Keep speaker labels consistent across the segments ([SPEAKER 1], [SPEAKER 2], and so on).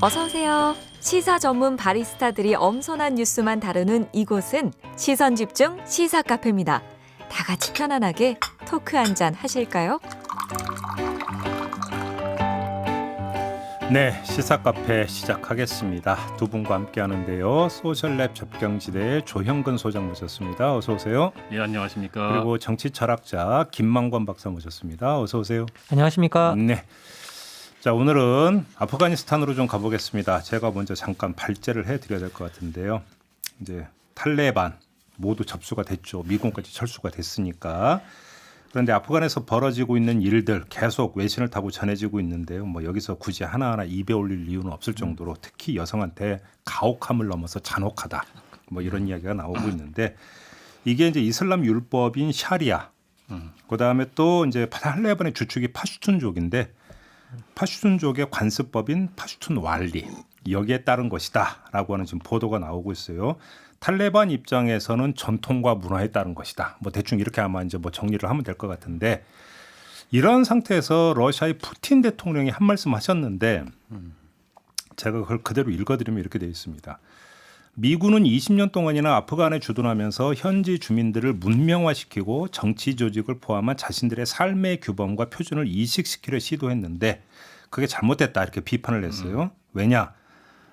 [SPEAKER 1] 어서 오세요. 시사 전문 바리스타들이 엄선한 뉴스만 다루는 이곳은 시선 집중 시사 카페입니다. 다 같이 편안하게 토크 한잔 하실까요?
[SPEAKER 2] 네, 시사 카페 시작하겠습니다. 두 분과 함께 하는데요. 소셜랩 접경지대의 조형근 소장 모셨습니다. 어서 오세요.
[SPEAKER 3] 예, 안녕하십니까.
[SPEAKER 2] 그리고 정치 철학자 김만권 박사 모셨습니다. 어서 오세요.
[SPEAKER 4] 안녕하십니까.
[SPEAKER 2] 네. 자, 오늘은 아프가니스탄으로 좀 가보겠습니다. 제가 먼저 잠깐 발제를 해드려야 될 것 같은데요. 이제 탈레반 모두 접수가 됐죠. 미군까지 철수가 됐으니까. 그런데 아프간에서 벌어지고 있는 일들 계속 외신을 타고 전해지고 있는데요. 뭐 여기서 굳이 하나하나 입에 올릴 이유는 없을 정도로 특히 여성한테 가혹함을 넘어서 잔혹하다. 뭐 이런 이야기가 나오고 있는데 이게 이제 이슬람 율법인 샤리아. 그다음에 또 이제 탈레반의 주축이 파슈툰족인데 파슈툰족의 관습법인 파슈툰 왈리 여기에 따른 것이다라고 하는 지금 보도가 나오고 있어요. 탈레반 입장에서는 전통과 문화에 따른 것이다. 뭐 대충 이렇게 아마 이제 뭐 정리를 하면 될 것 같은데 이런 상태에서 러시아의 푸틴 대통령이 한 말씀 하셨는데 제가 그걸 그대로 읽어드리면 이렇게 되어 있습니다. 미군은 20년 동안이나 아프간에 주둔하면서 현지 주민들을 문명화시키고 정치 조직을 포함한 자신들의 삶의 규범과 표준을 이식시키려 시도했는데 그게 잘못됐다 이렇게 비판을 했어요. 왜냐?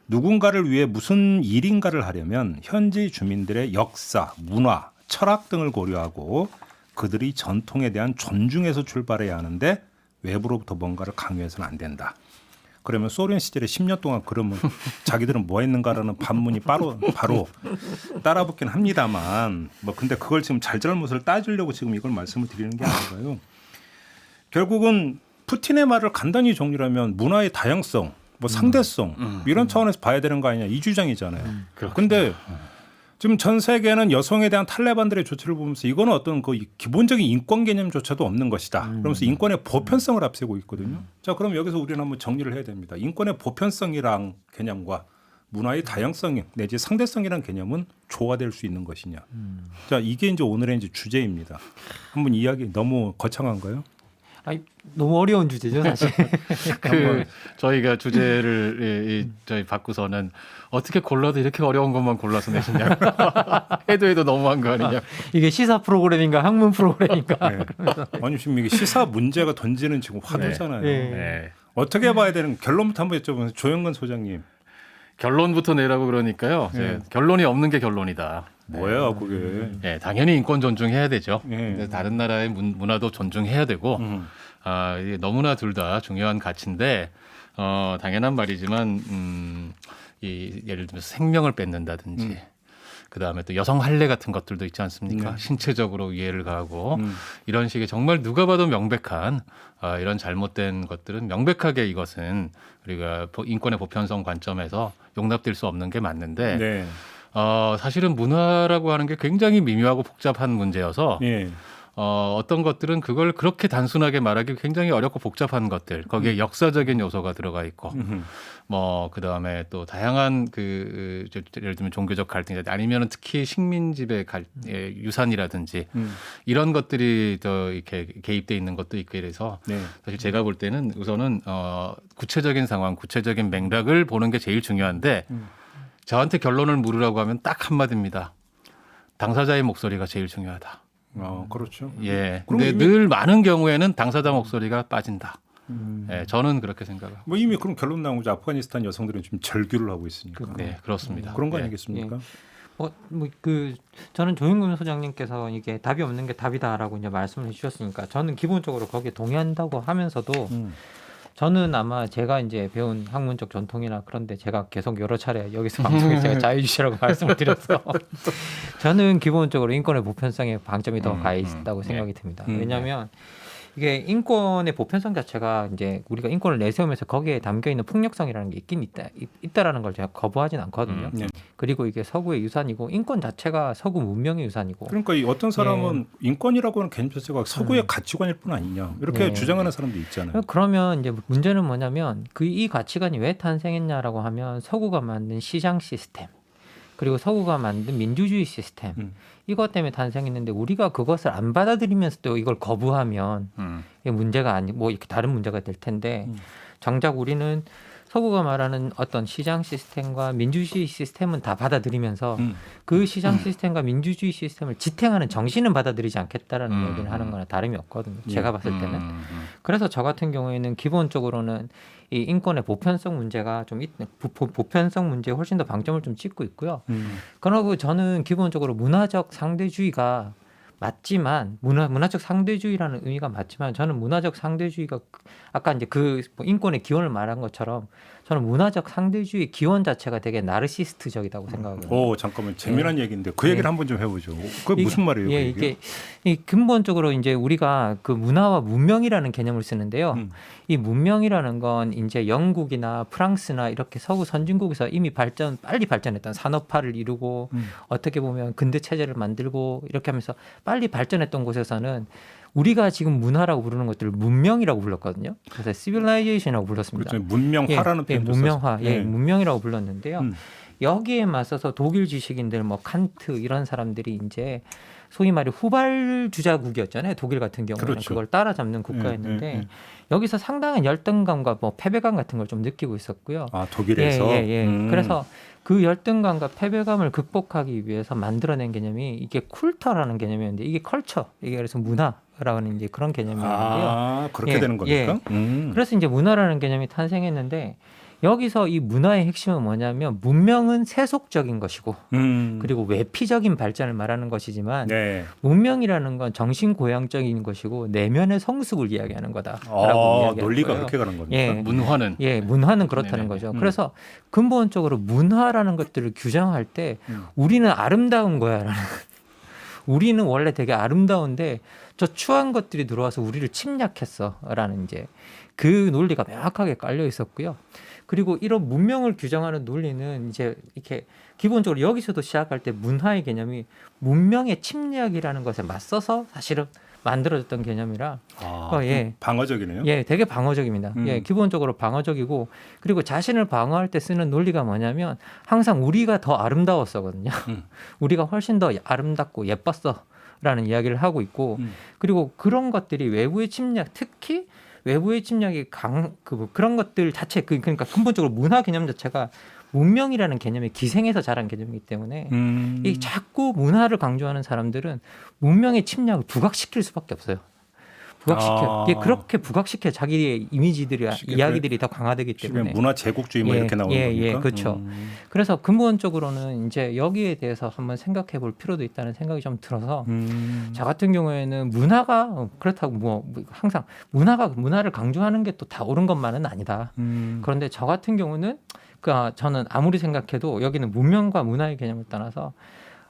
[SPEAKER 2] 누군가를 위해 무슨 일인가를 하려면 현지 주민들의 역사, 문화, 철학 등을 고려하고 그들이 전통에 대한 존중에서 출발해야 하는데 외부로부터 뭔가를 강요해서는 안 된다. 그러면 소련 시절에 10년 동안 그러면 자기들은 뭐 했는가라는 반문이 바로 따라붙긴 합니다만 뭐 근데 그걸 지금 잘잘못을 따지려고 지금 이걸 말씀을 드리는 게 아닌가요? 결국은 푸틴의 말을 간단히 정리하면 문화의 다양성, 뭐 상대성 이런 차원에서 봐야 되는 거 아니냐 이 주장이잖아요. 그런데 지금 전 세계는 여성에 대한 탈레반들의 조치를 보면서 이거는 어떤 그 기본적인 인권 개념조차도 없는 것이다. 그러면서 인권의 보편성을 앞세우고 있거든요. 자, 그럼 여기서 우리는 한번 정리를 해야 됩니다. 인권의 보편성이란 개념과 문화의 다양성 내지 상대성이란 개념은 조화될 수 있는 것이냐. 자, 이게 이제 오늘의 이제 주제입니다. 한번 이야기 너무 거창한가요?
[SPEAKER 4] 아니, 너무 어려운 주제죠, 사실.
[SPEAKER 3] 저희가 주제를 저희 바꾸서는 어떻게 골라도 이렇게 어려운 것만 골라서 내시냐. 해도 너무한 거 아니냐.
[SPEAKER 4] 이게 시사 프로그램인가 학문 프로그램인가.
[SPEAKER 2] 네. 아니 지금 이게 시사 문제가 던지는 지금 화두잖아요.
[SPEAKER 4] 네.
[SPEAKER 3] 네.
[SPEAKER 2] 어떻게 봐야 되는 결론부터 한번 여쭤보면 조영근 소장님.
[SPEAKER 3] 결론부터 내라고 그러니까요.
[SPEAKER 2] 네.
[SPEAKER 3] 결론이 없는 게 결론이다.
[SPEAKER 2] 뭐예요, 그게?
[SPEAKER 3] 네, 당연히 인권 존중해야 되죠.
[SPEAKER 2] 네.
[SPEAKER 3] 근데 다른 나라의 문화도 존중해야 되고 이게 너무나 둘 다 중요한 가치인데 당연한 말이지만 예를 들면서 생명을 뺏는다든지 그다음에 또 여성 할례 같은 것들도 있지 않습니까? 신체적으로 위해를 가하고 이런 식의 정말 누가 봐도 명백한 이런 잘못된 것들은 명백하게 이것은 우리가 인권의 보편성 관점에서 용납될 수 없는 게 맞는데
[SPEAKER 2] 네.
[SPEAKER 3] 사실은 문화라고 하는 게 굉장히 미묘하고 복잡한 문제여서
[SPEAKER 2] 예.
[SPEAKER 3] 어떤 것들은 그걸 그렇게 단순하게 말하기 굉장히 어렵고 복잡한 것들 거기에 역사적인 요소가 들어가 있고 뭐 그다음에 또 다양한 예를 들면 종교적 갈등 아니면 특히 식민지배 유산이라든지 이런 것들이 더 이렇게 개입돼 있는 것도 있고 이래서
[SPEAKER 2] 네.
[SPEAKER 3] 사실 제가 볼 때는 우선은 구체적인 상황 구체적인 맥락을 보는 게 제일 중요한데 저한테 결론을 물으라고 하면 딱 한마디입니다. 당사자의 목소리가 제일 중요하다.
[SPEAKER 2] 그렇죠.
[SPEAKER 3] 예.
[SPEAKER 2] 그럼
[SPEAKER 3] 근데
[SPEAKER 2] 이미-
[SPEAKER 3] 늘 많은 경우에는 당사자 목소리가 빠진다. 예, 저는 그렇게 생각합니다.
[SPEAKER 2] 뭐 이미 그럼 결론 나온 거죠. 아프가니스탄 여성들은 지금 절규를 하고 있으니까.
[SPEAKER 3] 네, 그렇습니다.
[SPEAKER 2] 그런 거
[SPEAKER 3] 예.
[SPEAKER 2] 아니겠습니까?
[SPEAKER 4] 저는 조영근 소장님께서 이게 답이 없는 게 답이다라고 이제 말씀을 해주셨으니까 저는 기본적으로 거기에 동의한다고 하면서도 저는 아마 제가 이제 배운 학문적 전통이나 그런데 제가 계속 여러 차례 여기서 방송에 제가 자유주의라고 말씀을 드렸어. 저는 기본적으로 인권의 보편성에 방점이 더 가 있다고 생각이 듭니다. 왜냐하면 이게 인권의 보편성 자체가 이제 우리가 인권을 내세우면서 거기에 담겨 있는 폭력성이라는 게 있다라는 걸 제가 거부하진 않거든요.
[SPEAKER 2] 네.
[SPEAKER 4] 그리고 이게 서구의 유산이고 인권 자체가 서구 문명의 유산이고.
[SPEAKER 2] 그러니까 이 어떤 사람은 인권이라고 하는 개념 자체가 서구의 가치관일 뿐 아니냐 이렇게
[SPEAKER 4] 네.
[SPEAKER 2] 주장하는 사람도 있잖아요.
[SPEAKER 4] 그러면 이제 문제는 뭐냐면 이 가치관이 왜 탄생했냐라고 하면 서구가 만든 시장 시스템 그리고 서구가 만든 민주주의 시스템 이것 때문에 탄생했는데 우리가 그것을 안 받아들이면서 또 이걸 거부하면 이게 문제가 아니 뭐 이렇게 다른 문제가 될 텐데 정작 우리는 서구가 말하는 어떤 시장 시스템과 민주주의 시스템은 다 받아들이면서 그 시장 시스템과 민주주의 시스템을 지탱하는 정신은 받아들이지 않겠다라는 얘기를 하는 거나 다름이 없거든요. 제가 봤을 때는. 그래서 저 같은 경우에는 기본적으로는 이 인권의 보편성 문제가 좀 보편성 문제에 훨씬 더 방점을 좀 찍고 있고요. 그러고 저는 기본적으로 문화적 상대주의가 맞지만 문화적 상대주의라는 의미가 맞지만 저는 문화적 상대주의가 아까 이제 그 인권의 기원을 말한 것처럼 저는 문화적 상대주의 기원 자체가 되게 나르시스트적이라고 생각해요.
[SPEAKER 2] 오, 잠깐만 재미난 얘기인데 그 얘기를 한번 좀 해보죠. 그게 무슨 말이에요?
[SPEAKER 4] 예, 이게 이 근본적으로 이제 우리가 그 문화와 문명이라는 개념을 쓰는데요. 이 문명이라는 건 이제 영국이나 프랑스나 이렇게 서구 선진국에서 이미 빨리 발전했던 산업화를 이루고 어떻게 보면 근대 체제를 만들고 이렇게 하면서 빨리 발전했던 곳에서는 우리가 지금 문화라고 부르는 것들을 문명이라고 불렀거든요. 그래서 civilization이라고 불렀습니다.
[SPEAKER 2] 그렇죠. 문명화라는 표현도
[SPEAKER 4] 문명화,
[SPEAKER 2] 썼어요. 예.
[SPEAKER 4] 문명이라고 불렀는데요. 여기에 맞서서 독일 지식인들, 뭐 칸트 이런 사람들이 이제 소위 말해 후발주자국이었잖아요. 독일 같은 경우는
[SPEAKER 2] 그렇죠.
[SPEAKER 4] 그걸 따라잡는 국가였는데 여기서 상당한 열등감과 뭐 패배감 같은 걸 좀 느끼고 있었고요.
[SPEAKER 2] 아, 독일에서.
[SPEAKER 4] 그래서 그 열등감과 패배감을 극복하기 위해서 만들어낸 개념이 이게 쿨터라는 개념이었는데 이게 컬처, 이게 그래서 문화라는 이제 그런 개념이었는데요.
[SPEAKER 2] 아, 그렇게
[SPEAKER 4] 예,
[SPEAKER 2] 되는 겁니까?
[SPEAKER 4] 그래서 이제 문화라는 개념이 탄생했는데 여기서 이 문화의 핵심은 뭐냐면 문명은 세속적인 것이고 그리고 외피적인 발전을 말하는 것이지만
[SPEAKER 2] 네.
[SPEAKER 4] 문명이라는 건 정신고양적인 것이고 내면의 성숙을 이야기하는 거다라고 이야기하는
[SPEAKER 2] 논리가
[SPEAKER 4] 거예요.
[SPEAKER 2] 그렇게 가는 겁니까?
[SPEAKER 4] 예.
[SPEAKER 3] 문화는
[SPEAKER 4] 문화는 그렇다는
[SPEAKER 3] 네네.
[SPEAKER 4] 거죠. 그래서 근본적으로 문화라는 것들을 규정할 때 우리는 아름다운 거야라는 우리는 원래 되게 아름다운데 저 추한 것들이 들어와서 우리를 침략했어라는 이제 그 논리가 명확하게 깔려 있었고요. 그리고 이런 문명을 규정하는 논리는 이제 이렇게 기본적으로 여기서도 시작할 때 문화의 개념이 문명의 침략이라는 것에 맞서서 사실은 만들어졌던 개념이라
[SPEAKER 2] 방어적이네요.
[SPEAKER 4] 되게 방어적입니다. 기본적으로 방어적이고 그리고 자신을 방어할 때 쓰는 논리가 뭐냐면 항상 우리가 더 아름다웠어거든요. 우리가 훨씬 더 아름답고 예뻤어라는 이야기를 하고 있고 그리고 그런 것들이 외부의 침략 특히 외부의 침략이 그런 것들 자체 그러니까 근본적으로 문화 개념 자체가 문명이라는 개념에 기생해서 자란 개념이기 때문에 이 자꾸 문화를 강조하는 사람들은 문명의 침략을 부각시킬 수밖에 없어요. 이게 그렇게 부각시켜 자기의 이미지들이 이야기들이 더 강화되기 때문에
[SPEAKER 2] 문화 제국주의 뭐 이렇게 나오는 겁니까?
[SPEAKER 4] 그렇죠. 그래서 근본적으로는 이제 여기에 대해서 한번 생각해 볼 필요도 있다는 생각이 좀 들어서 저 같은 경우에는 문화가 그렇다고 뭐 항상 문화를 강조하는 게 또 다 옳은 것만은 아니다. 그런데 저 같은 경우는 저는 아무리 생각해도 여기는 문명과 문화의 개념을 떠나서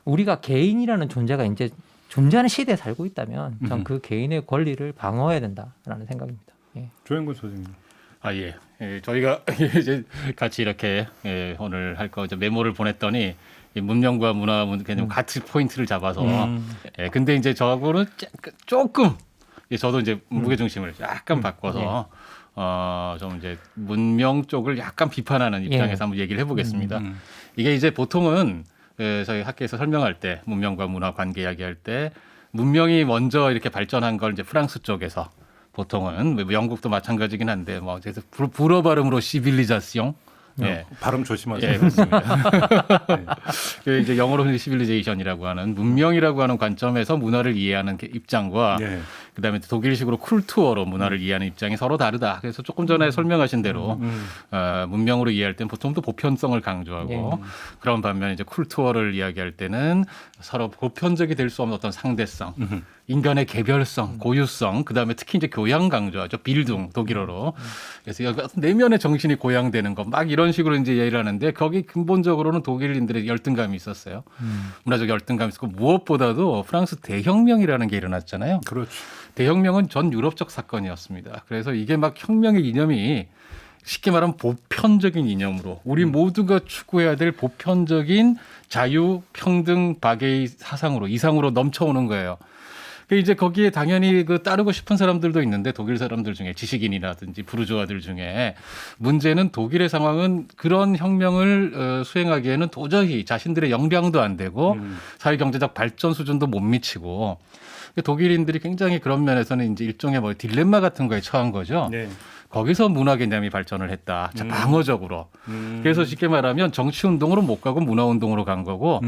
[SPEAKER 4] 우리가 개인이라는 존재가 이제 존재하는 시대에 살고 있다면 전 그 개인의 권리를 방어해야 된다라는 생각입니다. 예.
[SPEAKER 2] 조영근 선생님.
[SPEAKER 3] 저희가 이제 같이 이렇게 오늘 할 거 메모를 보냈더니 이 문명과 문화 개념 같이 포인트를 잡아서 근데 이제 저하고는 조금 저도 이제 무게 중심을 약간 바꿔서 좀 이제 문명 쪽을 약간 비판하는 입장에서 한번 얘기를 해보겠습니다. 이게 이제 보통은 저희 학교에서 설명할 때 문명과 문화 관계 이야기할 때 문명이 먼저 이렇게 발전한 걸 이제 프랑스 쪽에서 보통은 뭐 영국도 마찬가지긴 한데 뭐 그래서 불어 발음으로 시빌리자시옹
[SPEAKER 2] 발음 조심하세요.
[SPEAKER 3] 예, 그렇습니다. 이제 영어로 시빌리제이션이라고 하는 문명이라고 하는 관점에서 문화를 이해하는 입장과 그다음에 독일식으로 쿨투어로 문화를 이해하는 입장이 서로 다르다. 그래서 조금 전에 설명하신 대로 문명으로 이해할 때는 보통 또 보편성을 강조하고 그런 반면에 이제 쿨투어를 이야기할 때는 서로 보편적이 될 수 없는 어떤 상대성, 인간의 개별성, 고유성, 그다음에 특히 이제 교양 강조하죠. 빌둥 독일어로. 그래서 여기 내면의 정신이 고양되는 것 막 이런 식으로 이제 얘기를 하는데 거기 근본적으로는 독일인들의 열등감이 있었어요. 문화적 열등감이 있었고 무엇보다도 프랑스 대혁명이라는 게 일어났잖아요.
[SPEAKER 2] 그렇죠.
[SPEAKER 3] 대혁명은 전 유럽적 사건이었습니다. 그래서 이게 막 혁명의 이념이 쉽게 말하면 보편적인 이념으로 우리 모두가 추구해야 될 보편적인 자유, 평등, 박애의 사상으로 이상으로 넘쳐오는 거예요. 이제 거기에 당연히 따르고 싶은 사람들도 있는데 독일 사람들 중에 지식인이라든지 부르주아들 중에 문제는 독일의 상황은 그런 혁명을 수행하기에는 도저히 자신들의 역량도 안 되고 사회 경제적 발전 수준도 못 미치고 독일인들이 굉장히 그런 면에서는 이제 일종의 딜레마 같은 거에 처한 거죠. 거기서 문화 개념이 발전을 했다. 자, 방어적으로. 그래서 쉽게 말하면 정치 운동으로 못 가고 문화 운동으로 간 거고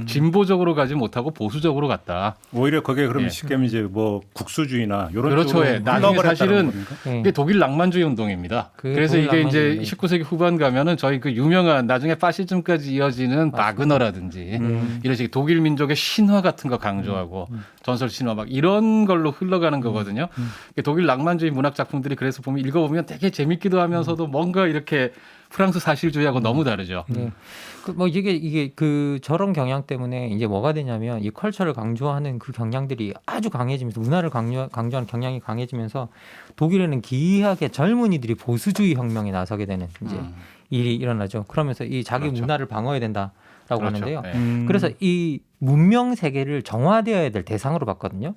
[SPEAKER 3] 진보적으로 가지 못하고 보수적으로 갔다.
[SPEAKER 2] 오히려 그게 그럼
[SPEAKER 3] 예.
[SPEAKER 2] 쉽게 하면 이제 뭐 국수주의나 이런
[SPEAKER 3] 그렇죠.
[SPEAKER 2] 쪽으로
[SPEAKER 3] 예. 나중에
[SPEAKER 2] 흘러버렸다는
[SPEAKER 3] 사실은
[SPEAKER 2] 겁니까?
[SPEAKER 4] 예.
[SPEAKER 3] 이게 독일 낭만주의 운동입니다. 그래서
[SPEAKER 4] 독일
[SPEAKER 3] 이게 이제
[SPEAKER 4] 낭만주의
[SPEAKER 3] 19세기 후반 가면은 저희 그 유명한 나중에 파시즘까지 이어지는 바그너라든지 이런 식의 독일 민족의 신화 같은 거 강조하고 전설 신화 막 이런 걸로 흘러가는 거거든요. 독일 낭만주의 문학 작품들이 그래서 보면 읽어보면 되게 재밌기도 하면서도 뭔가 이렇게 프랑스 사실주의하고 너무 다르죠.
[SPEAKER 4] 네. 뭐 이게 그 저런 경향 때문에 이제 뭐가 되냐면 이 컬처를 강조하는 그 경향들이 아주 강해지면서 문화를 강조하는 경향이 강해지면서 독일에는 기이하게 젊은이들이 보수주의 혁명에 나서게 되는 이제 일이 일어나죠. 그러면서 이 자기
[SPEAKER 3] 그렇죠.
[SPEAKER 4] 문화를 방어해야 된다라고
[SPEAKER 3] 그렇죠.
[SPEAKER 4] 하는데요.
[SPEAKER 3] 네.
[SPEAKER 4] 그래서 이 문명 세계를 정화되어야 될 대상으로 봤거든요.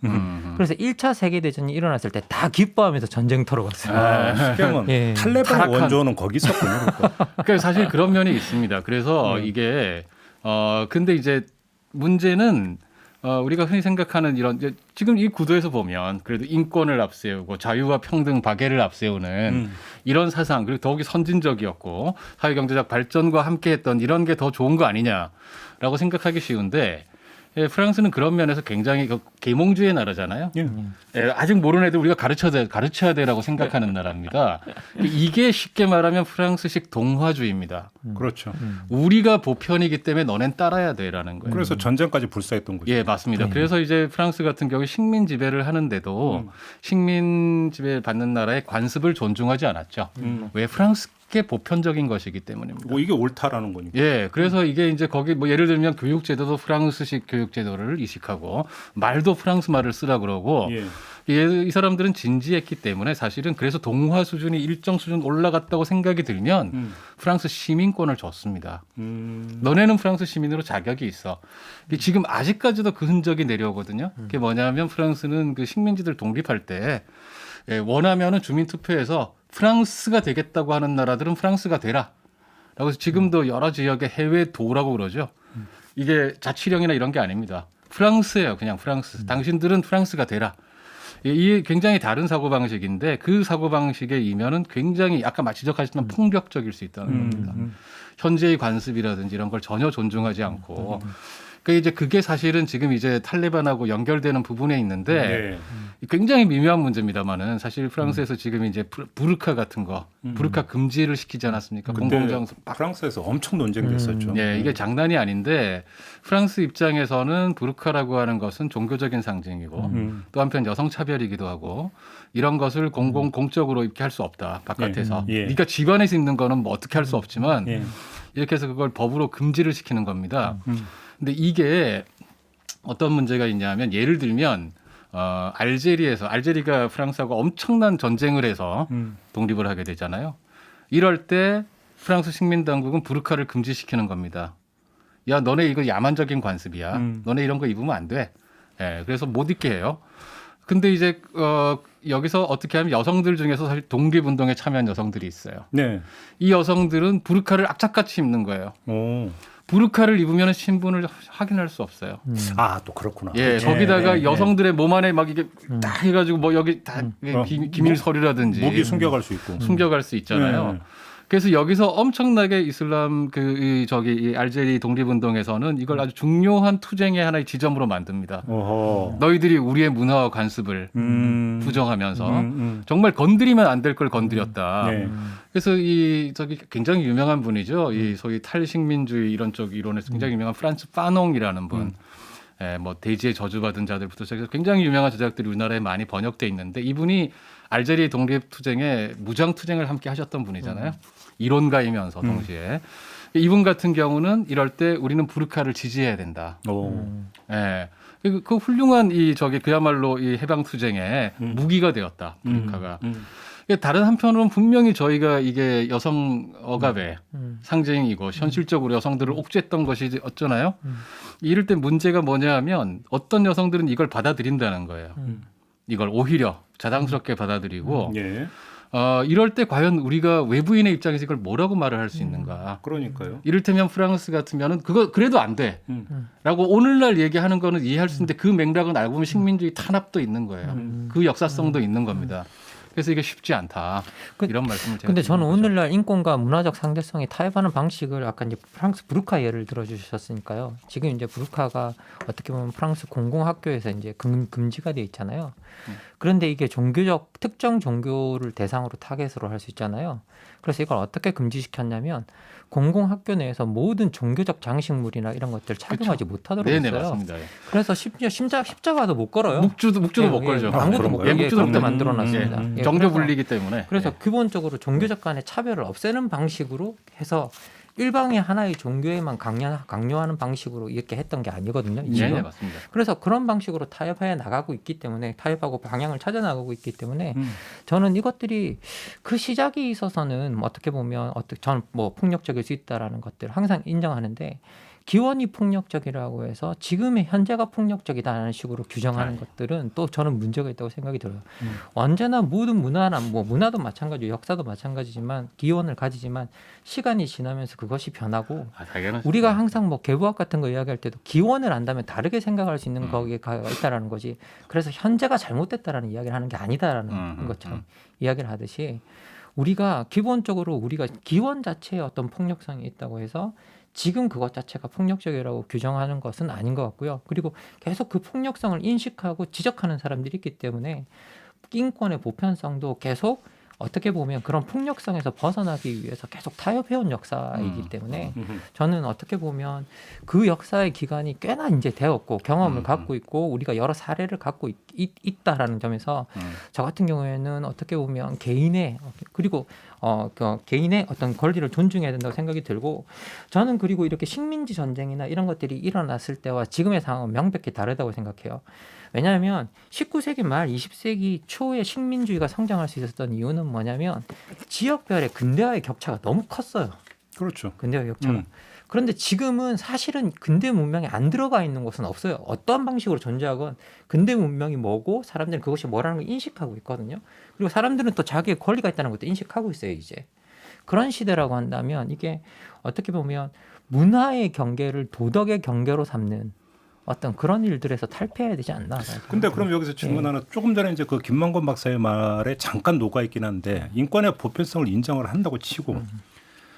[SPEAKER 4] 그래서 1차 세계 대전이 일어났을 때 다 기뻐하면서 전쟁터로 갔어요.
[SPEAKER 2] 아, 쉽게 하면
[SPEAKER 4] 예.
[SPEAKER 2] 탈레반
[SPEAKER 3] 타락한-
[SPEAKER 2] 원조는 거기 있었군요. 그러니까.
[SPEAKER 3] 그러니까 사실 그런 면이 있습니다. 그래서 이게 근데 이제 문제는 우리가 흔히 생각하는 이런 이제 지금 이 구도에서 보면 그래도 인권을 앞세우고 자유와 평등 박애를 앞세우는 이런 사상 그리고 더욱이 선진적이었고 사회경제적 발전과 함께했던 이런 게 더 좋은 거 아니냐라고 생각하기 쉬운데 예, 프랑스는 그런 면에서 굉장히 계몽주의 나라잖아요.
[SPEAKER 2] 예.
[SPEAKER 3] 예, 아직 모르는 애들 우리가 가르쳐야 돼라고 생각하는 나라입니다. 이게 쉽게 말하면 프랑스식 동화주의입니다.
[SPEAKER 2] 그렇죠.
[SPEAKER 3] 우리가 보편이기 때문에 너넨 따라야 돼라는 거예요.
[SPEAKER 2] 그래서 전쟁까지 불사했던 거죠.
[SPEAKER 3] 예, 맞습니다. 그래서 이제 프랑스 같은 경우에 식민 지배를 하는데도 식민 지배 받는 나라의 관습을 존중하지 않았죠. 왜 프랑스게 보편적인 것이기 때문입니다.
[SPEAKER 2] 뭐 이게 옳다라는 거니까.
[SPEAKER 3] 예, 그래서 이게 이제 거기 뭐 예를 들면 교육 제도도 프랑스식 교육 제도를 이식하고 말도 프랑스 말을 쓰라 그러고
[SPEAKER 2] 예.
[SPEAKER 3] 이 사람들은 진지했기 때문에 사실은 그래서 동화 수준이 일정 수준 올라갔다고 생각이 들면 프랑스 시민권을 줬습니다. 너네는 프랑스 시민으로 자격이 있어. 지금 아직까지도 그 흔적이 내려오거든요. 그게 뭐냐면 프랑스는 그 식민지들 독립할 때 예, 원하면은 주민투표에서 프랑스가 되겠다고 하는 나라들은 프랑스가 되라. 라고 해서 지금도 여러 지역의 해외 도라고 그러죠. 이게 자치령이나 이런 게 아닙니다. 프랑스예요. 그냥 프랑스. 당신들은 프랑스가 되라. 이게 굉장히 다른 사고방식인데 그 사고방식의 이면은 굉장히 아까 지적하셨지만 폭력적일 수 있다는 겁니다. 현재의 관습이라든지 이런 걸 전혀 존중하지 않고 그러니까 이제 그게 사실은 지금 이제 탈레반하고 연결되는 부분에 있는데 굉장히 미묘한 문제입니다만은 사실 프랑스에서 지금 이제 부르카 같은 거 부르카 금지를 시키지 않았습니까?
[SPEAKER 2] 근데
[SPEAKER 3] 공공장소
[SPEAKER 2] 프랑스에서 엄청 논쟁이 됐었죠.
[SPEAKER 3] 예, 이게 장난이 아닌데 프랑스 입장에서는 부르카라고 하는 것은 종교적인 상징이고 또 한편 여성 차별이기도 하고 이런 것을 공적으로 입게 할 수 없다. 바깥에서.
[SPEAKER 2] 예.
[SPEAKER 3] 그러니까 집안에서 입는 거는 뭐 어떻게 할 수 없지만
[SPEAKER 2] 예.
[SPEAKER 3] 이렇게 해서 그걸 법으로 금지를 시키는 겁니다. 근데 이게 어떤 문제가 있냐면 예를 들면 알제리가 프랑스하고 엄청난 전쟁을 해서 독립을 하게 되잖아요. 이럴 때 프랑스 식민 당국은 부르카를 금지시키는 겁니다. 야, 너네 이거 야만적인 관습이야. 너네 이런 거 입으면 안 돼. 예, 그래서 못 입게 해요. 근데 이제 여기서 어떻게 하면 여성들 중에서 사실 독립운동에 참여한 여성들이 있어요.
[SPEAKER 2] 네.
[SPEAKER 3] 이 여성들은 부르카를 악착같이 입는 거예요.
[SPEAKER 2] 오.
[SPEAKER 3] 부르카를 입으면 신분을 확인할 수 없어요.
[SPEAKER 2] 아, 또 그렇구나.
[SPEAKER 3] 예, 거기다가 여성들의 몸 안에 막 이게 딱 해가지고 뭐 여기 다 기밀 서류라든지
[SPEAKER 2] 목이 숨겨갈 수 있고.
[SPEAKER 3] 숨겨갈 수 있잖아요. 그래서 여기서 엄청나게 이슬람 이 알제리 독립운동에서는 이걸 아주 중요한 투쟁의 하나의 지점으로 만듭니다.
[SPEAKER 2] 어허.
[SPEAKER 3] 너희들이 우리의 문화와 관습을 부정하면서 정말 건드리면 안 될 걸 건드렸다.
[SPEAKER 2] 네.
[SPEAKER 3] 그래서 굉장히 유명한 분이죠. 이 소위 탈식민주의 이런 쪽 이론에서 굉장히 유명한 프란츠 파농이라는 분. 예, 뭐 대지에 저주받은 자들부터 시작해서 굉장히 유명한 저작들이 우리나라에 많이 번역돼 있는데 이분이 알제리 독립 투쟁에 무장 투쟁을 함께 하셨던 분이잖아요. 이론가이면서 동시에 이분 같은 경우는 이럴 때 우리는 부르카를 지지해야 된다.
[SPEAKER 2] 오.
[SPEAKER 3] 예. 그 훌륭한 그야말로 이 해방 투쟁의 무기가 되었다. 부르카가. 다른 한편으로는 분명히 저희가 이게 여성 억압의 상징이고 현실적으로 여성들을 옥죄했던 것이 어쩌나요? 이럴 때 문제가 뭐냐 하면 어떤 여성들은 이걸 받아들인다는 거예요. 이걸 오히려 자랑스럽게 받아들이고
[SPEAKER 2] 예.
[SPEAKER 3] 이럴 때 과연 우리가 외부인의 입장에서 이걸 뭐라고 말을 할 수 있는가?
[SPEAKER 2] 그러니까요.
[SPEAKER 3] 이를테면 프랑스 같으면은 그거 그래도 안 돼. 라고 오늘날 얘기하는 거는 이해할 수 있는데 그 맥락은 알고 보면 식민주의 탄압도 있는 거예요. 그 역사성도 있는 겁니다. 그래서 이게 쉽지 않다.
[SPEAKER 4] 그-
[SPEAKER 3] 이런 말씀을 제가
[SPEAKER 4] 근데 저는
[SPEAKER 3] 드리는 거죠.
[SPEAKER 4] 오늘날 인권과 문화적 상대성이 타협하는 방식을 아까 이제 프랑스 부르카 예를 들어주셨으니까요. 지금 이제 부르카가 어떻게 보면 프랑스 공공학교에서 이제 금지가 돼 있잖아요. 그런데 이게 종교적 특정 종교를 대상으로 타겟으로 할 수 있잖아요. 그래서 이걸 어떻게 금지시켰냐면 공공학교 내에서 모든 종교적 장식물이나 이런 것들 착용하지 못하도록
[SPEAKER 3] 네네
[SPEAKER 4] 했어요.
[SPEAKER 3] 맞습니다. 예.
[SPEAKER 4] 그래서 심지어 십자가도 못 걸어요.
[SPEAKER 3] 묵주도
[SPEAKER 4] 예,
[SPEAKER 3] 못
[SPEAKER 4] 예,
[SPEAKER 3] 걸죠.
[SPEAKER 4] 아무것도 못
[SPEAKER 3] 예,
[SPEAKER 4] 걸게
[SPEAKER 3] 묵주도 못
[SPEAKER 4] 그렇게
[SPEAKER 3] 걸죠.
[SPEAKER 4] 만들어놨습니다. 예,
[SPEAKER 3] 정조
[SPEAKER 4] 그래서-
[SPEAKER 3] 분리기 때문에.
[SPEAKER 4] 그래서
[SPEAKER 3] 예.
[SPEAKER 4] 기본적으로 종교적 간의 차별을 없애는 방식으로 해서 일방의 하나의 종교에만 강요하는 방식으로 이렇게 했던 게 아니거든요.
[SPEAKER 3] 네,
[SPEAKER 4] 지금.
[SPEAKER 3] 네, 맞습니다.
[SPEAKER 4] 그래서 그런 방식으로 타협해 나가고 있기 때문에 타협하고 방향을 찾아 나가고 있기 때문에 저는 이것들이 그 시작에 있어서는 어떻게 보면 저는 뭐 폭력적일 수 있다라는 것들 항상 인정하는데 기원이 폭력적이라고 해서 지금의 현재가 폭력적이다라는 식으로 규정하는 것들은 또 저는 문제가 있다고 생각이 들어요. 언제나 모든 문화나 뭐 문화도 마찬가지고 역사도 마찬가지지만 기원을 가지지만 시간이 지나면서 그것이 변하고
[SPEAKER 3] 당연하죠.
[SPEAKER 4] 우리가 항상 뭐 개부학 같은 거 이야기할 때도 기원을 안다면 다르게 생각할 수 있는 거기가 있다라는 거지. 그래서 현재가 잘못됐다라는 이야기를 하는 게 아니다라는 것처럼 이야기를 하듯이 우리가 기본적으로 우리가 기원 자체에 어떤 폭력성이 있다고 해서 지금 그것 자체가 폭력적이라고 규정하는 것은 아닌 것 같고요. 그리고 계속 그 폭력성을 인식하고 지적하는 사람들이 있기 때문에 인권의 보편성도 계속 어떻게 보면 그런 폭력성에서 벗어나기 위해서 계속 타협해온 역사이기 때문에 저는 어떻게 보면 그 역사의 기간이 꽤나 이제 되었고 경험을 갖고 있고 우리가 여러 사례를 갖고 있다라는 점에서 저 같은 경우에는 어떻게 보면 개인의 그리고 그 개인의 어떤 권리를 존중해야 된다고 생각이 들고 저는 그리고 이렇게 식민지 전쟁이나 이런 것들이 일어났을 때와 지금의 상황은 명백히 다르다고 생각해요. 왜냐하면 19세기 말 20세기 초에 식민주의가 성장할 수 있었던 이유는 뭐냐면 지역별의 근대화의 격차가 너무 컸어요.
[SPEAKER 2] 그렇죠.
[SPEAKER 4] 근대화의 격차가. 그런데 지금은 사실은 근대 문명에 안 들어가 있는 곳은 없어요. 어떠한 방식으로 존재하건 근대 문명이 뭐고 사람들은 그것이 뭐라는 걸 인식하고 있거든요. 그리고 사람들은 또 자기의 권리가 있다는 것도 인식하고 있어요. 이제. 그런 시대라고 한다면 이게 어떻게 보면 문화의 경계를 도덕의 경계로 삼는 어떤 그런 일들에서 탈피해야 되지 않나.
[SPEAKER 2] 근데 그럼 여기서 질문 하나 조금 전에 이제 그 김만권 박사의 말에 잠깐 녹아 있긴 한데 인권의 보편성을 인정을 한다고 치고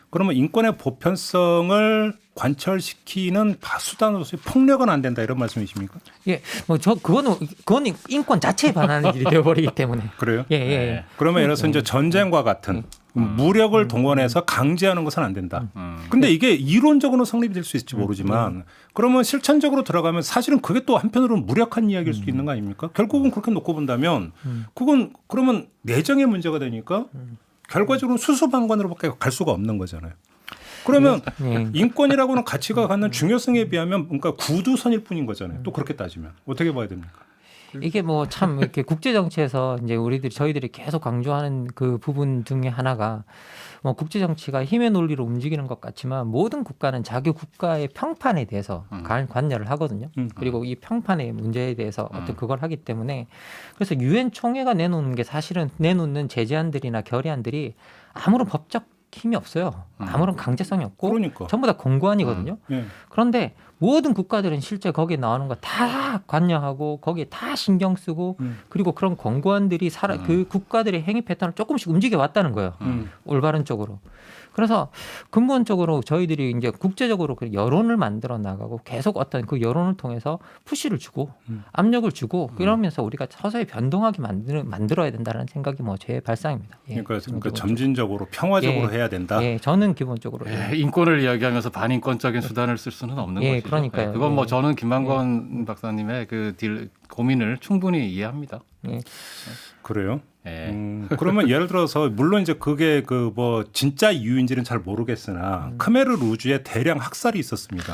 [SPEAKER 2] 그러면 인권의 보편성을 관철시키는 수단으로서 폭력은 안 된다 이런 말씀이십니까?
[SPEAKER 4] 예, 뭐 그거는 인권 자체에 반하는 일이 되어버리기 때문에.
[SPEAKER 2] 그래요?
[SPEAKER 4] 예, 예.
[SPEAKER 2] 그러면 예를 들어서 이제 전쟁과 같은 무력을 동원해서 강제하는 것은 안 된다. 근데 이게 이론적으로는 성립이 될 수 있을지 모르지만 그러면 실천적으로 들어가면 사실은 그게 또 한편으로는 무력한 이야기일 수도 있는 거 아닙니까? 결국은 그렇게 놓고 본다면 그건 그러면 내정의 문제가 되니까 결과적으로 수수방관으로밖에 갈 수가 없는 거잖아요. 그러면 인권이라고는 가치가 갖는 중요성에 비하면 뭔가 구두선일 뿐인 거잖아요. 또 그렇게 따지면 어떻게 봐야 됩니까?
[SPEAKER 4] 이게 뭐 참 이렇게 국제 정치에서 이제 저희들이 계속 강조하는 그 부분 중에 하나가 뭐 국제 정치가 힘의 논리로 움직이는 것 같지만 모든 국가는 자기 국가의 평판에 대해서 관여를 하거든요. 그리고 이 평판의 문제에 대해서 어떤 그걸 하기 때문에 그래서 유엔 총회가 내놓는 게 사실은 내놓는 제재안들이나 결의안들이 아무런 법적 힘이 없어요. 아무런 강제성이 없고
[SPEAKER 2] 그러니까.
[SPEAKER 4] 전부 다 공고안이거든요.
[SPEAKER 2] 예.
[SPEAKER 4] 그런데 모든 국가들은 실제 거기에 나오는 거 다 관여하고 거기에 다 신경 쓰고 그리고 그런 권고안들이 그 국가들의 행위 패턴을 조금씩 움직여 왔다는 거예요. 올바른 쪽으로. 그래서 근본적으로 저희들이 이제 국제적으로 그 여론을 만들어 나가고 계속 어떤 그 여론을 통해서 푸시를 주고 압력을 주고 그러면서 우리가 서서히 변동하게 만들어야 된다는 생각이 뭐 제 발상입니다. 예,
[SPEAKER 2] 그러니까 점진적으로 평화적으로 해야 된다.
[SPEAKER 4] 예, 저는 기본적으로
[SPEAKER 3] 인권을 이야기하면서 반인권적인 수단을 쓸 수는 없는
[SPEAKER 4] 예,
[SPEAKER 3] 것이죠.
[SPEAKER 4] 그러니까요.
[SPEAKER 3] 그건 뭐
[SPEAKER 4] 예.
[SPEAKER 3] 저는 김만권 박사님의 그 고민을 충분히 이해합니다.
[SPEAKER 4] 예.
[SPEAKER 2] 그래요?
[SPEAKER 3] 예.
[SPEAKER 2] 그러면 예를 들어서 물론 이제 그게 그 뭐 진짜 이유인지는 잘 모르겠으나 크메르 루즈에 대량 학살이 있었습니다.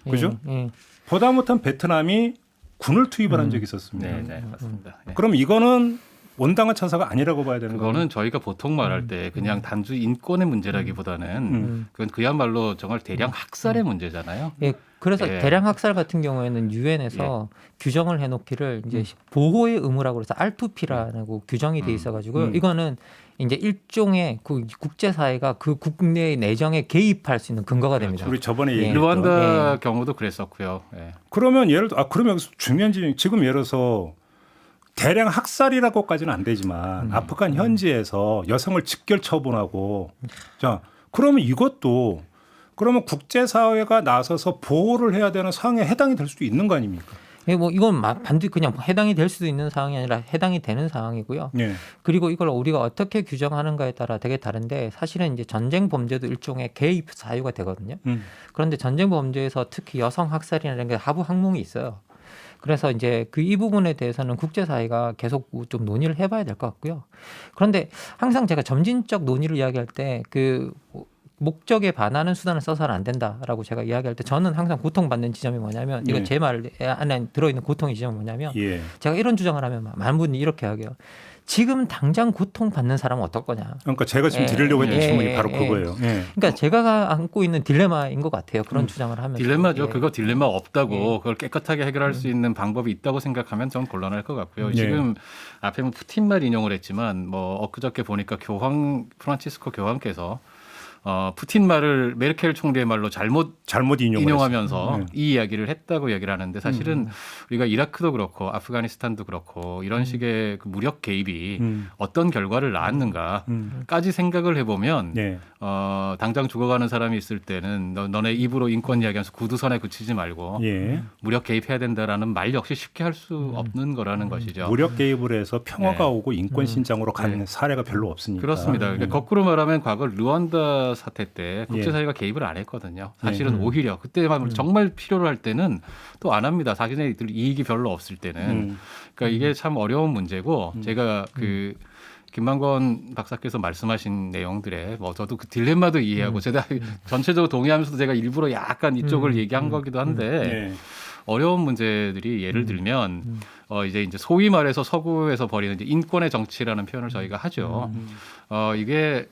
[SPEAKER 2] 그죠?
[SPEAKER 4] 예.
[SPEAKER 2] 보다 못한 베트남이 군을 투입을 한 적이 있었습니다.
[SPEAKER 3] 네, 네, 맞습니다. 예.
[SPEAKER 2] 그럼 이거는 온당한 처사가 아니라고 봐야 되는 거예요.
[SPEAKER 3] 그거는 저희가 보통 말할 때 그냥 단지 인권의 문제라기보다는 그건 그야말로 정말 대량 학살의 문제잖아요.
[SPEAKER 4] 예, 그래서
[SPEAKER 3] 예.
[SPEAKER 4] 대량 학살 같은 경우에는 유엔에서 규정을 해놓기를 이제 보호의 의무라고 해서 R2P라고 규정이 돼 있어가지고요. 이거는 이제 일종의 그 국제사회가 그 국내의 내정에 개입할 수 있는 근거가 됩니다.
[SPEAKER 2] 우리 저번에
[SPEAKER 4] 예.
[SPEAKER 2] 얘기했던.
[SPEAKER 3] 르완다 경우도 그랬었고요. 예.
[SPEAKER 2] 그러면 예를 들어 그러면 여기서 중요한 지금 예를 들어서 대량 학살이라고까지는 안 되지만 아프간 현지에서 여성을 직결 처분하고 자 그러면 이것도 그러면 국제사회가 나서서 보호를 해야 되는 상황에 해당이 될 수도 있는 거 아닙니까?
[SPEAKER 4] 예, 뭐 이건 반드시 그냥 해당이 될 수도 있는 상황이 아니라 해당이 되는 상황이고요.
[SPEAKER 2] 예.
[SPEAKER 4] 그리고 이걸 우리가 어떻게 규정하는가에 따라 되게 다른데 사실은 이제 전쟁 범죄도 일종의 개입 사유가 되거든요. 그런데 전쟁 범죄에서 특히 여성 학살이라는 게 하부 항목이 있어요. 그래서 이제 이 부분에 대해서는 국제사회가 계속 좀 논의를 해봐야 될 것 같고요. 그런데 항상 제가 점진적 논의를 이야기할 때 목적에 반하는 수단을 써서는 안 된다라고 제가 이야기할 때 저는 항상 고통받는 지점이 뭐냐면 이건 제 말 안에 들어있는 고통의 지점이 뭐냐면
[SPEAKER 2] 예.
[SPEAKER 4] 제가 이런 주장을 하면 많은 분이 이렇게 하게요. 지금 당장 고통받는 사람은 어떨 거냐.
[SPEAKER 2] 그러니까 제가 지금 드리려고 했던 질문이 바로 그거예요. 예.
[SPEAKER 4] 그러니까 제가 안고 있는 딜레마인 것 같아요. 그런 주장을 하면서.
[SPEAKER 3] 딜레마죠.
[SPEAKER 4] 예.
[SPEAKER 3] 그거 딜레마 없다고 그걸 깨끗하게 해결할 수 있는 방법이 있다고 생각하면 전 곤란할 것 같고요.
[SPEAKER 2] 예.
[SPEAKER 3] 지금 앞에 뭐 푸틴 말 인용을 했지만 뭐 엊그저께 보니까 프란치스코 교황께서 푸틴 말을 메르켈 총리의 말로 잘못 인용하면서 이 이야기를 했다고 얘기를 하는데 사실은 우리가 이라크도 그렇고 아프가니스탄도 그렇고 이런 식의 그 무력 개입이 어떤 결과를 낳았는가까지 생각을 해보면
[SPEAKER 2] 예.
[SPEAKER 3] 당장 죽어가는 사람이 있을 때는 너네 입으로 인권 이야기하면서 구두선에 그치지 말고
[SPEAKER 2] 예.
[SPEAKER 3] 무력 개입해야 된다라는 말 역시 쉽게 할 수 없는 거라는 것이죠.
[SPEAKER 2] 무력 개입을 해서 평화가
[SPEAKER 3] 네.
[SPEAKER 2] 오고 인권 신장으로 가는 사례가 별로 없으니까.
[SPEAKER 3] 그렇습니다. 그러니까 거꾸로 말하면 과거 르완다 사태 때 국제사회가 개입을 안 했거든요. 사실은 오히려 그때만 정말 필요로 할 때는 또 안 합니다. 자기네들 이익이 별로 없을 때는. 그러니까 이게 참 어려운 문제고 제가 김만권 박사께서 말씀하신 내용들에 뭐 저도 그 딜레마도 이해하고 제가 전체적으로 동의하면서도 제가 일부러 약간 이쪽을 얘기한 거기도 한데
[SPEAKER 2] 예.
[SPEAKER 3] 어려운 문제들이 예를 들면 이제 소위 말해서 서구에서 벌이는 이제 인권의 정치라는 표현을 저희가 하죠. 이게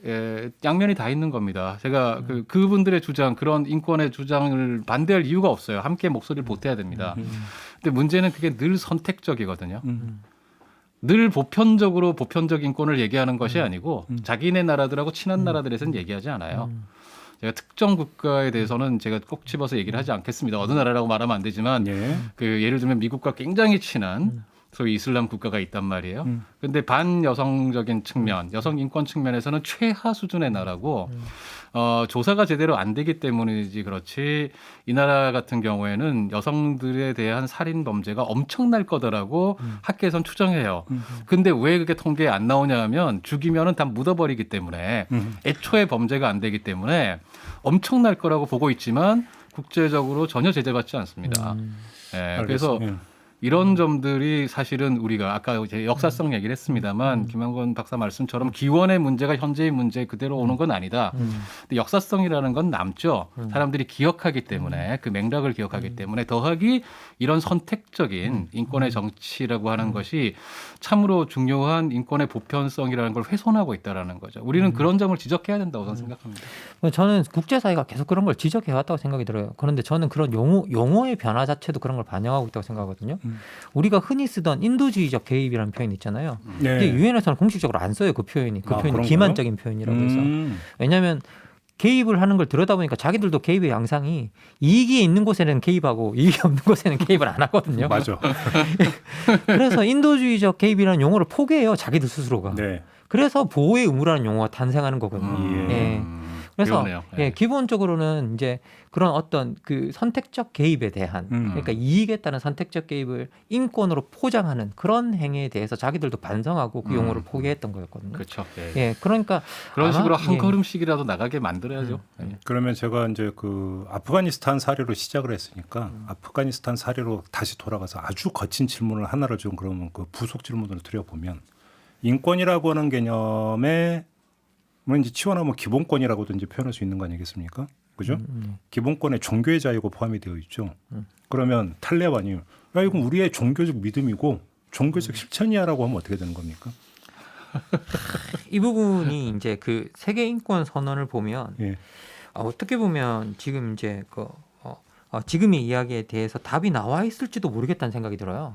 [SPEAKER 3] 양면이 다 있는 겁니다. 제가 그분들의 주장, 그런 인권의 주장을 반대할 이유가 없어요. 함께 목소리를 보태야 됩니다. 근데 문제는 그게 늘 선택적이거든요. 늘 보편적 인권을 얘기하는 것이 아니고 자기네 나라들하고 친한 나라들에서는 얘기하지 않아요. 제가 특정 국가에 대해서는 제가 꼭 집어서 얘기를 하지 않겠습니다. 어느 나라라고 말하면 안 되지만
[SPEAKER 2] 예.
[SPEAKER 3] 예를 들면 미국과 굉장히 친한 소위 이슬람 국가가 있단 말이에요. 그런데 반여성적인 측면, 여성 인권 측면에서는 최하 수준의 나라고 조사가 제대로 안 되기 때문이지 그렇지 이 나라 같은 경우에는 여성들에 대한 살인 범죄가 엄청날 거다라고 학계에선 추정해요. 근데 왜 그게 통계에 안 나오냐 하면 죽이면은 다 묻어버리기 때문에 애초에 범죄가 안 되기 때문에 엄청날 거라고 보고 있지만 국제적으로 전혀 제재받지 않습니다. 예, 그래서 이런 점들이 사실은 우리가 아까 이제 역사성 얘기를 했습니다만 김만권 박사 말씀처럼 기원의 문제가 현재의 문제 그대로 오는 건 아니다. 근데 역사성이라는 건 남죠. 사람들이 기억하기 때문에 그 맥락을 기억하기 때문에 더하기 이런 선택적인 인권의 정치라고 하는 것이 참으로 중요한 인권의 보편성이라는 걸 훼손하고 있다라는 거죠. 우리는 그런 점을 지적해야 된다고 저는 생각합니다.
[SPEAKER 4] 저는 국제사회가 계속 그런 걸 지적해왔다고 생각이 들어요. 그런데 저는 그런 용어의 변화 자체도 그런 걸 반영하고 있다고 생각하거든요. 우리가 흔히 쓰던 인도주의적 개입이라는 표현 있잖아요.
[SPEAKER 2] 네.
[SPEAKER 4] 이게 유엔에서는 공식적으로 안 써요. 그 표현이. 그 표현이
[SPEAKER 2] 그런가요?
[SPEAKER 4] 기만적인 표현이라고 해서. 왜냐하면 개입을 하는 걸 들여다보니까 자기들도 개입의 양상이 이익이 있는 곳에는 개입하고 이익이 없는 곳에는 개입을 안 하거든요.
[SPEAKER 2] 맞아.
[SPEAKER 4] 그래서 인도주의적 개입이라는 용어를 포기해요. 자기들 스스로가.
[SPEAKER 2] 네.
[SPEAKER 4] 그래서 보호의 의무라는 용어가 탄생하는 거거든요.
[SPEAKER 2] 예.
[SPEAKER 4] 그래서
[SPEAKER 3] 그러네요.
[SPEAKER 4] 기본적으로는 이제 그런 어떤 그 선택적 개입에 대한 그러니까 이익에 따른 선택적 개입을 인권으로 포장하는 그런 행위에 대해서 자기들도 반성하고 그 용어를 포기했던 거였거든요.
[SPEAKER 3] 그렇죠.
[SPEAKER 4] 그러니까
[SPEAKER 3] 그런 식으로
[SPEAKER 4] 아마,
[SPEAKER 3] 한 걸음씩이라도 나가게 만들어야죠.
[SPEAKER 2] 그러면 제가 이제 그 아프가니스탄 사례로 시작을 했으니까 아프가니스탄 사례로 다시 돌아가서 아주 거친 질문을 하나를 좀 그러면 그 부속 질문을 드려보면 인권이라고 하는 개념에 뭐 이제 치환하면 기본권이라고도 이제 표현할 수 있는 거 아니겠습니까? 그죠? 기본권에 종교의 자유가 포함이 되어 있죠. 그러면 탈레반이 야 이건 우리의 종교적 믿음이고 종교적 실천이야라고 하면 어떻게 되는 겁니까?
[SPEAKER 4] 이 부분이 이제 그 세계 인권 선언을 보면
[SPEAKER 2] 예.
[SPEAKER 4] 어떻게 보면 지금 이제 지금의 이야기에 대해서 답이 나와 있을지도 모르겠다는 생각이 들어요.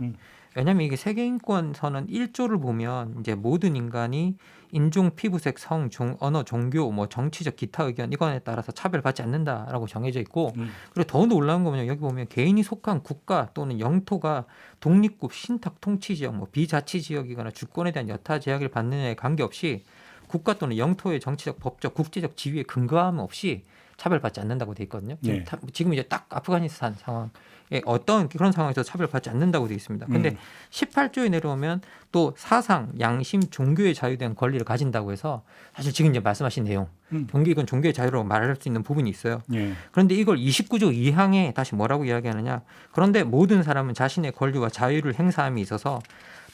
[SPEAKER 4] 왜냐하면 이게 세계인권선언 1조를 보면 이제 모든 인간이 인종, 피부색, 성, 언어, 종교, 뭐 정치적 기타 의견 이거에 따라서 차별받지 않는다라고 정해져 있고 그리고 더욱 놀라운 거면 여기 보면 개인이 속한 국가 또는 영토가 독립국, 신탁 통치 지역, 뭐 비자치 지역이거나 주권에 대한 여타 제약을 받느냐에 관계없이 국가 또는 영토의 정치적, 법적, 국제적 지위에 근거함 없이 차별받지 않는다고 돼 있거든요.
[SPEAKER 2] 네.
[SPEAKER 4] 지금 이제 딱 아프가니스탄 상황에 어떤 그런 상황에서 차별받지 않는다고 돼 있습니다. 근데 18조에 내려오면 또 사상, 양심, 종교의 자유에 대한 권리를 가진다고 해서 사실 지금 이제 말씀하신 내용, 이건 종교의 자유라고 말할 수 있는 부분이 있어요.
[SPEAKER 2] 예.
[SPEAKER 4] 그런데 이걸 29조 2항에 다시 뭐라고 이야기하느냐? 그런데 모든 사람은 자신의 권리와 자유를 행사함이 있어서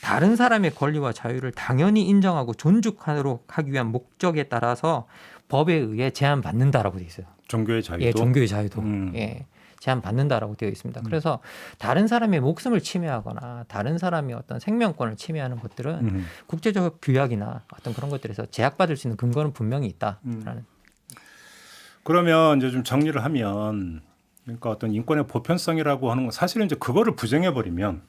[SPEAKER 4] 다른 사람의 권리와 자유를 당연히 인정하고 존중하도록 하기 위한 목적에 따라서 법에 의해 제한받는다라고 되어 있어요.
[SPEAKER 2] 종교의 자유도.
[SPEAKER 4] 예, 종교의 자유도 예, 제한받는다라고 되어 있습니다. 그래서 다른 사람의 목숨을 침해하거나 다른 사람의 어떤 생명권을 침해하는 것들은 국제적 규약이나 어떤 그런 것들에서 제약받을 수 있는 근거는 분명히 있다라는.
[SPEAKER 2] 그러면 이제 좀 정리를 하면 그러니까 어떤 인권의 보편성이라고 하는 건 사실은 이제 그거를 부정해 버리면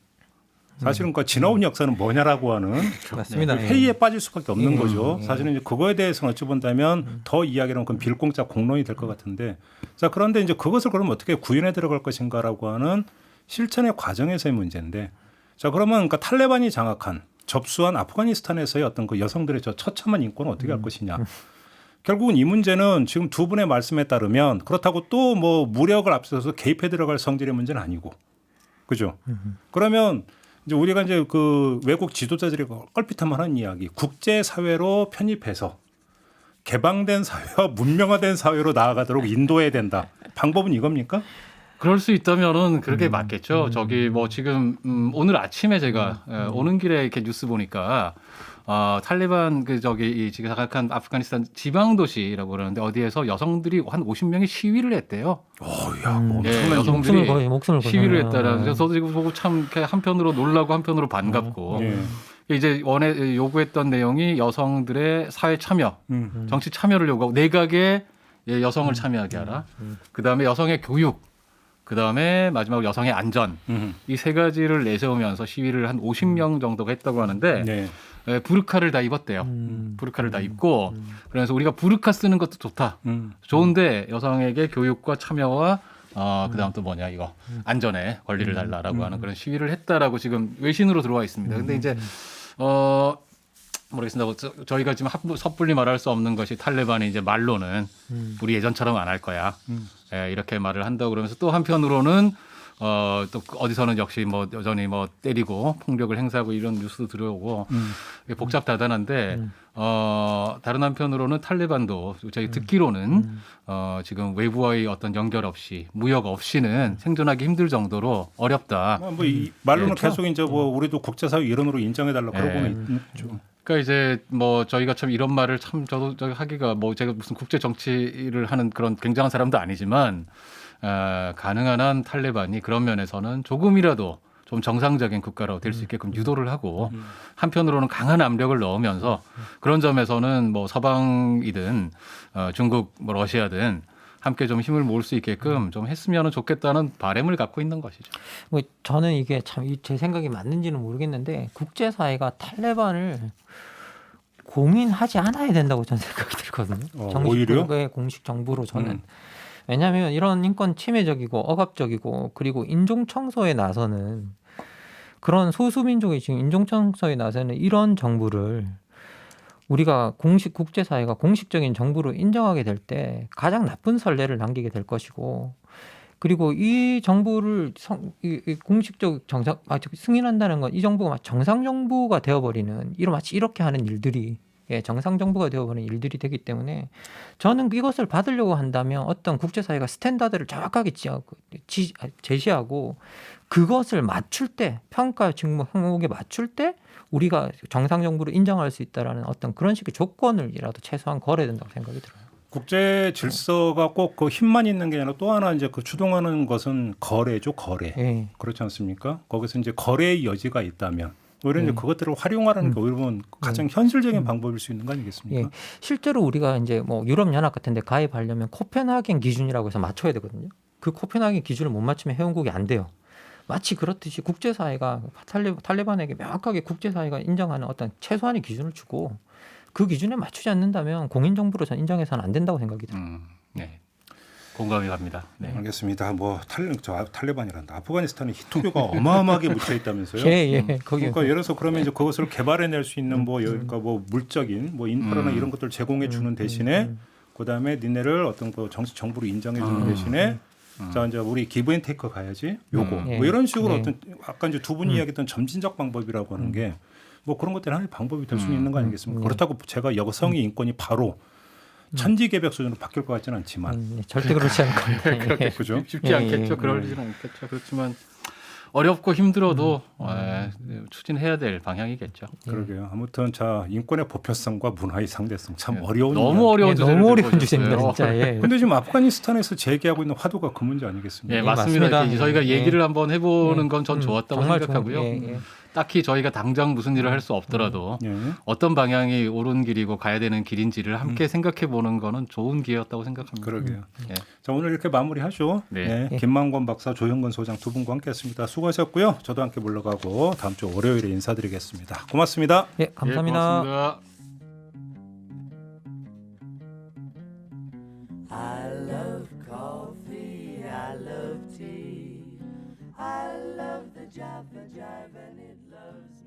[SPEAKER 2] 사실은 그 지나온 역사는 뭐냐라고 하는
[SPEAKER 4] 맞습니다.
[SPEAKER 2] 회의에 빠질 수밖에 없는 거죠. 사실은 이제 그거에 대해서는 어찌 본다면 더 이야기하면 그건 빌공짜 공론이 될 것 같은데 자 그런데 이제 그것을 그럼 어떻게 구현해 들어갈 것인가라고 하는 실천의 과정에서의 문제인데 자 그러면 그러니까 탈레반이 장악한 접수한 아프가니스탄에서의 어떤 그 여성들의 저 처참한 인권을 어떻게 할 것이냐. 결국은 이 문제는 지금 두 분의 말씀에 따르면 그렇다고 또 뭐 무력을 앞서서 개입해 들어갈 성질의 문제는 아니고 그죠. 그러면 이제 우리가 이제 그 외국 지도자들이 껄핏하면 하는 이야기, 국제 사회로 편입해서 개방된 사회와 문명화된 사회로 나아가도록 인도해야 된다. 방법은 이겁니까?
[SPEAKER 3] 그럴 수 있다면은 그렇게 맞겠죠. 저기 뭐 지금 오늘 아침에 제가 오는 길에 이렇게 뉴스 보니까 탈레반 그 저기 이 지금 장악한 아프가니스탄 지방 도시라고 그러는데 어디에서 여성들이 한 50명이 시위를 했대요.
[SPEAKER 2] 야, 뭐
[SPEAKER 3] 예,
[SPEAKER 2] 엄청난
[SPEAKER 3] 여성들이
[SPEAKER 4] 목숨을
[SPEAKER 3] 시위를
[SPEAKER 4] 거네요.
[SPEAKER 3] 했다라는. 그래서 저도 지금 보고 참 이렇게 한편으로 놀라고 한편으로 반갑고
[SPEAKER 2] 예.
[SPEAKER 3] 이제 요구했던 내용이 여성들의 사회 참여, 정치 참여를 요구하고 내각에 여성을 참여하게 하라. 그다음에 여성의 교육. 그다음에 마지막으로 여성의 안전 이 세 가지를 내세우면서 시위를 한 50명 정도가 했다고 하는데
[SPEAKER 2] 네.
[SPEAKER 3] 부르카를 다 입었대요. 부르카를 다 입고 그래서 우리가 부르카 쓰는 것도 좋다. 좋은데 여성에게 교육과 참여와 그다음 또 뭐냐 이거 안전에 권리를 달라라고 하는 그런 시위를 했다라고 지금 외신으로 들어와 있습니다. 근데 이제 모르겠습니다. 뭐 저희가 지금 섣불리 말할 수 없는 것이 탈레반이 이제 말로는 우리 예전처럼 안 할 거야. 이렇게 말을 한다고 그러면서 또 한편으로는 또 어디서는 역시 뭐 여전히 뭐 때리고 폭력을 행사하고 이런 뉴스도 들어오고 복잡다단한데 다른 한편으로는 탈레반도 저희 듣기로는 지금 외부와의 어떤 연결 없이 무역 없이는 생존하기 힘들 정도로 어렵다.
[SPEAKER 2] 뭐 이 말로는
[SPEAKER 3] 그렇죠?
[SPEAKER 2] 계속 이제 뭐 우리도 국제사회 일원으로 인정해달라 그러고는 있죠.
[SPEAKER 3] 그러니까 이제 뭐 저희가 참 이런 말을 참 저도 하기가 뭐 제가 무슨 국제 정치를 하는 그런 굉장한 사람도 아니지만 가능한 한 탈레반이 그런 면에서는 조금이라도 좀 정상적인 국가로 될 수 있게끔 유도를 하고 한편으로는 강한 압력을 넣으면서 그런 점에서는 뭐 서방이든 중국 뭐 러시아든 함께 좀 힘을 모을 수 있게끔 좀 했으면 좋겠다는 바람을 갖고 있는 것이죠.
[SPEAKER 4] 뭐 저는 이게 참 제 생각이 맞는지는 모르겠는데 국제사회가 탈레반을 공인하지 않아야 된다고 저는 생각이 들거든요.
[SPEAKER 2] 오히려?
[SPEAKER 4] 공식 정부로 저는. 왜냐하면 이런 인권 침해적이고 억압적이고 그리고 인종청소에 나서는 그런 소수민족이 지금 인종청소에 나서는 이런 정부를 우리가 국제사회가 공식적인 정부로 인정하게 될 때 가장 나쁜 선례를 남기게 될 것이고 그리고 이 정부를 공식적 승인한다는 건 이 정부가 정상 정부가 되어버리는 마치 이렇게 하는 일들이 정상 정부가 되어버리는 일들이 되기 때문에 저는 이것을 받으려고 한다면 어떤 국제사회가 스탠다드를 정확하게 제시하고 그것을 맞출 때 평가 직무 항목에 맞출 때 우리가 정상 정부를 인정할 수 있다라는 어떤 그런 식의 조건을이라도 최소한 걸어야 된다고 생각이 들어요.
[SPEAKER 2] 국제 질서가 꼭 그 힘만 있는 게 아니라 또 하나 이제 그 주동하는 것은 거래죠, 거래.
[SPEAKER 4] 예.
[SPEAKER 2] 그렇지 않습니까? 거기서 이제 거래의 여지가 있다면 오히려 이제 그것들을 활용하라는 게 오히려 보면 가장 현실적인 방법일 수 있는 거 아니겠습니까?
[SPEAKER 4] 예. 실제로 우리가 이제 뭐 유럽 연합 같은 데 가입하려면 코펜하겐 기준이라고 해서 맞춰야 되거든요. 그 코펜하겐 기준을 못 맞추면 회원국이 안 돼요. 마치 그렇듯이 국제사회가 탈레반에게 명확하게 국제사회가 인정하는 어떤 최소한의 기준을 주고 그 기준에 맞추지 않는다면 공인정부로 전 인정해서는 안 된다고 생각이 들어요.
[SPEAKER 3] 네. 공감이 갑니다. 네.
[SPEAKER 2] 알겠습니다. 뭐 탈레반이란다. 아프가니스탄에 히토교가 어마어마하게 묻혀 있다면서요?
[SPEAKER 4] 예, 거기
[SPEAKER 2] 그러니까 예를 들어서 그러면 이제 그것을 개발해낼 수 있는 뭐 그러니까 뭐 물적인 뭐 인프라나 이런 것들 제공해 주는 대신에 그다음에 니네를 어떤 그 정부로 인정해 주는 대신에 자 이제 우리 기브앤테이크 가야지 요거
[SPEAKER 4] 예.
[SPEAKER 2] 뭐 이런 식으로
[SPEAKER 4] 예.
[SPEAKER 2] 어떤 아까 이제 두 분이 이야기했던 점진적 방법이라고 하는 게 뭐 그런 것들이 하나의 방법이 될 수는 있는 거 아니겠습니까? 그렇다고 제가 여성의 인권이 바로 천지개벽 수준으로 바뀔 것 같지는 않지만
[SPEAKER 4] 절대 그렇지 않을 겁니다. 예.
[SPEAKER 2] 그죠?
[SPEAKER 3] 쉽지 않겠죠. 그러지는 않겠죠. 그렇지만 어렵고 힘들어도 추진해야 될 방향이겠죠.
[SPEAKER 2] 그러게요. 아무튼 자 인권의 보편성과 문화의 상대성 참 어려운
[SPEAKER 3] 너무 어려운
[SPEAKER 4] 예,
[SPEAKER 3] 주제를
[SPEAKER 4] 너무 어려운
[SPEAKER 3] 들고
[SPEAKER 4] 주제입니다,
[SPEAKER 3] 오셨어요.
[SPEAKER 4] 진짜. 예.
[SPEAKER 2] 근데 지금 아프가니스탄에서 제기하고 있는 화두가 그 문제 아니겠습니까?
[SPEAKER 3] 예,
[SPEAKER 4] 예,
[SPEAKER 3] 맞습니다.
[SPEAKER 4] 맞습니다.
[SPEAKER 3] 이렇게 저희가
[SPEAKER 4] 예.
[SPEAKER 3] 얘기를 한번 해보는 건 전 좋았다고
[SPEAKER 4] 정말
[SPEAKER 3] 생각하고요.
[SPEAKER 4] 예.
[SPEAKER 3] 딱히 저희가 당장 무슨 일을 할 수 없더라도
[SPEAKER 2] 예.
[SPEAKER 3] 어떤 방향이 옳은 길이고 가야 되는 길인지를 함께 생각해 보는 거는 좋은 기회였다고 생각합니다.
[SPEAKER 2] 그러게요.
[SPEAKER 3] 예.
[SPEAKER 2] 자 오늘 이렇게 마무리하죠.
[SPEAKER 3] 네.
[SPEAKER 2] 김만권 박사, 조영건 소장 두 분과 함께했습니다. 수고하셨고요. 저도 함께 물러가고 다음 주 월요일에 인사드리겠습니다. 고맙습니다.
[SPEAKER 4] 예, 감사합니다.
[SPEAKER 3] 예, 고맙습니다.
[SPEAKER 5] I love coffee, I love tea, I love the Java Jive and it loves me.